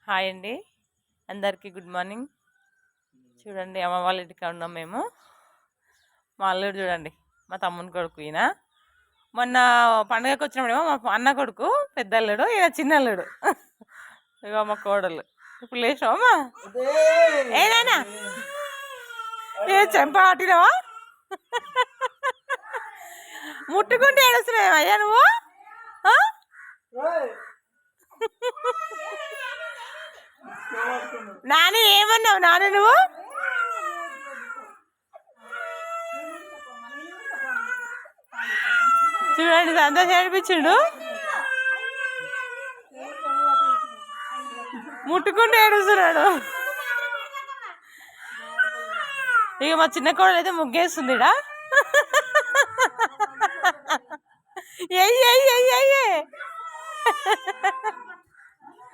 Hi అండి, అందరికీ good morning. చూడండి, అమ్మ వాళ్ళ ఇంటికి ఉన్నాం మేము. మా అల్లుడు చూడండి, మా తమ్ముని కొడుకు ఈయన. మొన్న పండుగకి వచ్చినప్పుడేమో మా అన్న కొడుకు పెద్ద అల్లుడు, ఈయన చిన్న అల్లుడు. ఇగో మా కోడలు. ఇప్పుడు లేచావమ్మా? ఏనానా ఏ చెంప ఆటినావా? ముట్టుకుంటే ఏడుస్తున్నావు అయ్యా నువ్వు? నాని ఏమన్నావు నాని నువ్వు? చూడండి, సంతోషం అనిపించుడు. ముట్టుకుంటూ ఏడుస్తున్నాడు. ఇక మా చిన్న కోడలు అయితే ముగ్గేస్తుందిడా. ఏ